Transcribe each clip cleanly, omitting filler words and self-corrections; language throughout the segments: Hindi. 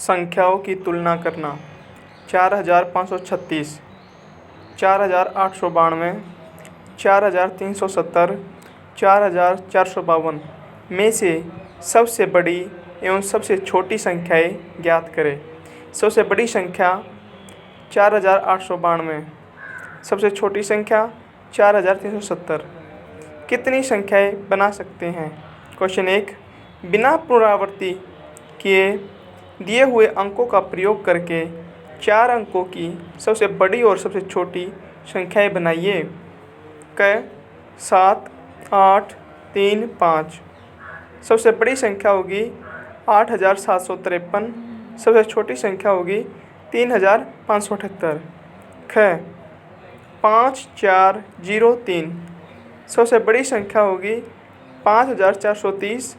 संख्याओं की तुलना करना। 4536, 4892, 4370, 4452 में से सबसे बड़ी एवं सबसे छोटी संख्याएँ ज्ञात करें। सबसे बड़ी संख्या 4892, सबसे छोटी संख्या 4370। कितनी संख्याएँ बना सकते हैं? क्वेश्चन 1, बिना पुनरावृत्ति किए दिए हुए अंकों का प्रयोग करके 4 अंकों की सबसे बड़ी और सबसे छोटी संख्याएँ बनाइए। क 7, 8, 3, 5। सबसे बड़ी संख्या होगी 8753, सबसे छोटी संख्या होगी 3578। ख 5, 4, 0, 3। सबसे बड़ी संख्या होगी 5430,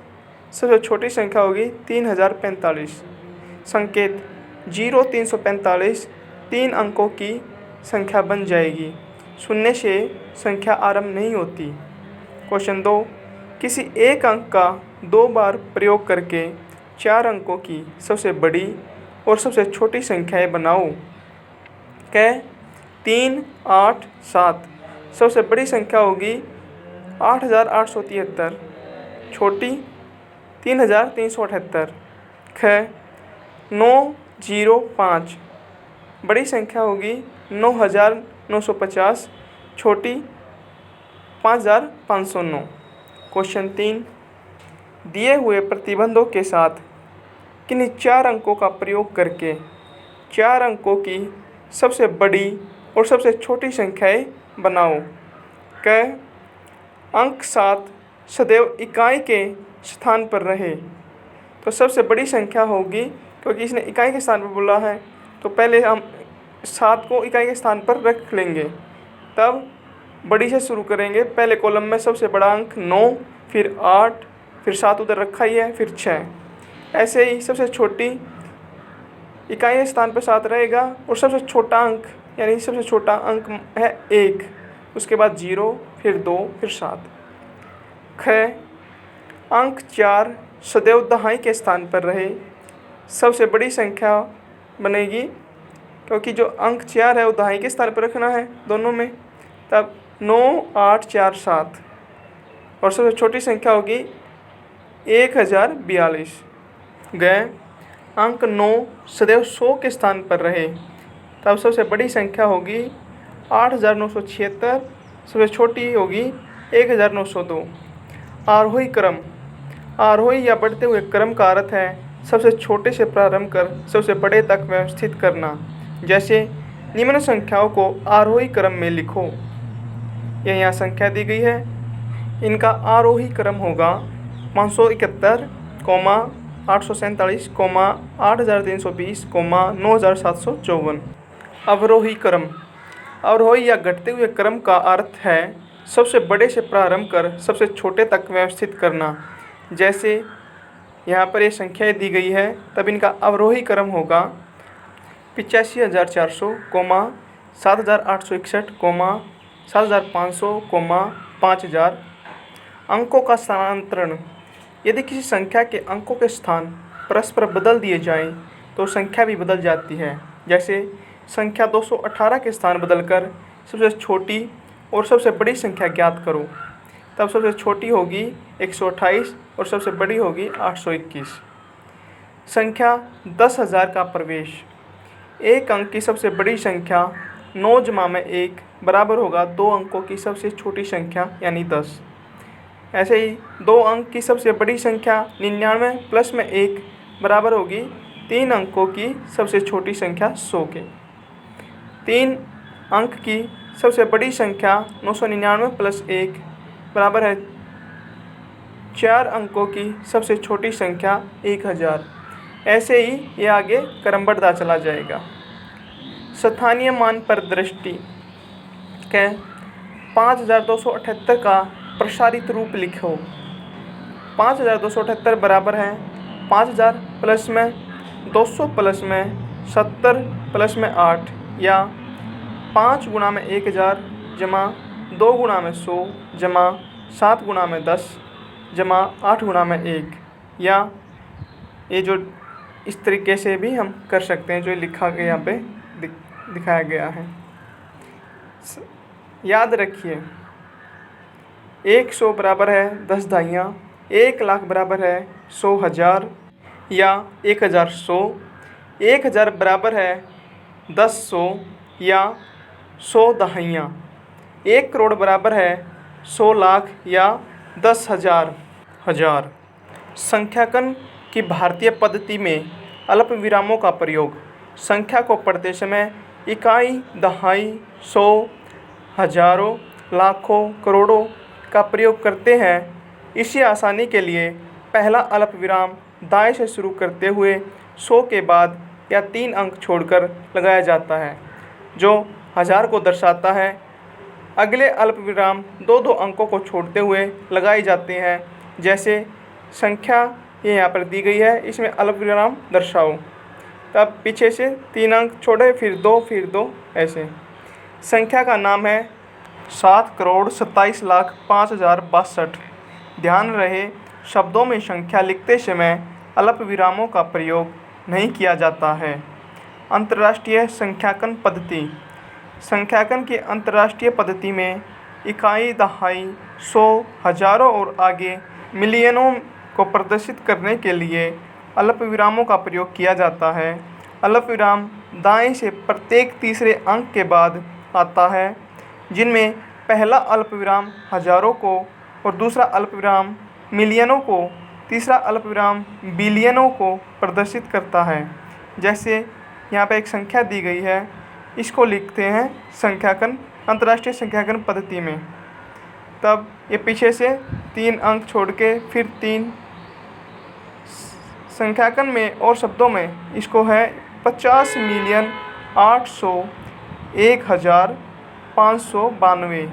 सबसे छोटी संख्या होगी 3045। संकेत 0, 345 3 अंकों की संख्या बन जाएगी। शून्य से संख्या आरंभ नहीं होती। क्वेश्चन 2, किसी एक अंक का 2 बार प्रयोग करके 4 अंकों की सबसे बड़ी और सबसे छोटी संख्याएँ बनाओ। क 3, 8, 7। सबसे बड़ी संख्या होगी 8873, छोटी 3378। ख 9, 0, 5। बड़ी संख्या होगी 9950, छोटी 5509। क्वेश्चन 3, दिए हुए प्रतिबंधों के साथ किन्हीं 4 अंकों का प्रयोग करके 4 अंकों की सबसे बड़ी और सबसे छोटी संख्याएँ बनाओ। क अंक 7 सदैव इकाई के स्थान पर रहे। तो सबसे बड़ी संख्या होगी, क्योंकि इसने इकाई के स्थान पर बोला है तो पहले हम 7 को इकाई के स्थान पर रख लेंगे, तब बड़ी से शुरू करेंगे। पहले कॉलम में सबसे बड़ा अंक 9, फिर 8, फिर 7 उधर रखा ही है, फिर 6। ऐसे ही सबसे छोटी इकाई के स्थान पर 7 रहेगा और सबसे छोटा अंक यानी सबसे छोटा अंक है 1, उसके बाद 0, फिर 2, फिर 7। ख अंक 4 सदैव दहाई के स्थान पर रहे। सबसे बड़ी संख्या बनेगी, क्योंकि जो अंक 4 है वो दहाई के स्थान पर रखना है दोनों में, तब 9, 8, 4, 7। और सबसे छोटी संख्या होगी 1042। ग अंक 9 सदैव 100 के स्थान पर रहे, तब सबसे बड़ी संख्या होगी 8976, सबसे छोटी होगी 1902। आरोही क्रम, आरोही या बढ़ते हुए क्रम का अर्थ है सबसे छोटे से प्रारंभ कर सबसे बड़े तक व्यवस्थित करना। जैसे निम्न संख्याओं को आरोही क्रम में लिखो। यह यहाँ संख्या दी गई है, इनका आरोही क्रम होगा 571, 847, 8320, 9754। अवरोही क्रम, अवरोही या घटते हुए क्रम का अर्थ है सबसे बड़े से प्रारंभ कर सबसे छोटे तक व्यवस्थित करना। जैसे यहाँ पर ये संख्याएँ दी गई है, तब इनका अवरोही क्रम होगा 85400, 7861, 7500, 5000। अंकों का स्थानांतरण, यदि किसी संख्या के अंकों के स्थान परस्पर बदल दिए जाएं तो संख्या भी बदल जाती है। जैसे संख्या 218 के स्थान बदलकर सबसे छोटी और सबसे बड़ी संख्या ज्ञात करो, तब सबसे छोटी होगी 128 और सबसे बड़ी होगी 821। संख्या 10,000 का प्रवेश, एक अंक की सबसे बड़ी संख्या 9 जमा में 1 बराबर होगा 2 अंकों की सबसे छोटी संख्या यानी 10। ऐसे ही 2 अंक की सबसे बड़ी संख्या 99 प्लस में 1 बराबर होगी 3 अंकों की सबसे छोटी संख्या 100 के। 3 अंक की सबसे बड़ी संख्या 999 प्लस 1 बराबर है 4 अंकों की सबसे छोटी संख्या 1000। ऐसे ही ये आगे क्रम बढ़ता चला जाएगा। स्थानीय मान पर दृष्टि, के 5278 का प्रसारित रूप लिखो। 5278 बराबर है 5000 प्लस में 200 प्लस में 70 प्लस में 8, या 5 गुणा में 1000 जमा 2 गुणा में 100 जमा 7 गुणा में 10 जमा 8 गुणा में 1, या ये जो इस तरीके से भी हम कर सकते हैं जो लिखा गया यहाँ पे दिखाया गया है। याद रखिए 100 बराबर है 10 दहाइयाँ, 1 लाख बराबर है 100,000 या 1,100, 1,000 बराबर है 10,100 या 100 दहाइयाँ, 1 करोड़ बराबर है 100 लाख या 10,000 हजार। संख्याकन की भारतीय पद्धति में अल्प विरामों का प्रयोग संख्या को पढ़ते समय इकाई, दहाई, सौ, हजारों, लाखों, करोड़ों का प्रयोग करते हैं। इसी आसानी के लिए पहला अल्प विराम दाएं से शुरू करते हुए 100 के बाद या 3 अंक छोड़कर लगाया जाता है जो हजार को दर्शाता है। अगले अल्प विराम 2-2 अंकों को छोड़ते हुए लगाए जाते हैं। जैसे संख्या ये यहाँ पर दी गई है, इसमें अल्प विराम दर्शाओ, तब पीछे से 3 अंक छोड़े, फिर 2, फिर 2 ऐसे। संख्या का नाम है 7,27,05,062। ध्यान रहे शब्दों में संख्या लिखते समय अल्प विरामों का प्रयोग नहीं किया जाता है। अंतर्राष्ट्रीय संख्याकन पद्धति। संख्याकन की अंतर्राष्ट्रीय पद्धति में इकाई, दहाई, सौ, हजारों और आगे मिलियनों को प्रदर्शित करने के लिए अल्प विरामों का प्रयोग किया जाता है। अल्प विराम दाएं से प्रत्येक तीसरे अंक के बाद आता है, जिनमें पहला अल्प विराम हजारों को और दूसरा अल्प विराम मिलियनों को, तीसरा अल्प विराम बिलियनों को प्रदर्शित करता है। जैसे यहाँ पे एक संख्या दी गई है, इसको लिखते हैं संख्याकन, अंतर्राष्ट्रीय संख्याकन पद्धति में। तब ये पीछे से 3 अंक छोड़ के फिर 3। संख्याकन में और शब्दों में इसको है 50,801,592।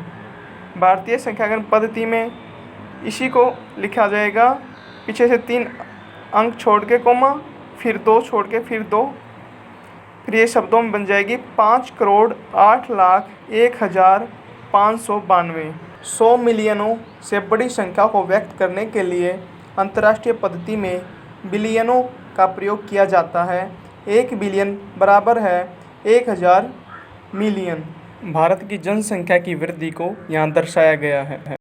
भारतीय संख्याकन पद्धति में इसी को लिखा जाएगा, पीछे से 3 अंक छोड़ के कोमा, फिर 2 छोड़ के फिर 2, फिर ये शब्दों में बन जाएगी 5,08,01,592। 100 मिलियनों से बड़ी संख्या को व्यक्त करने के लिए अंतर्राष्ट्रीय पद्धति में बिलियनों का प्रयोग किया जाता है। 1 बिलियन बराबर है 1,000 मिलियन। भारत की जनसंख्या की वृद्धि को यहाँ दर्शाया गया है।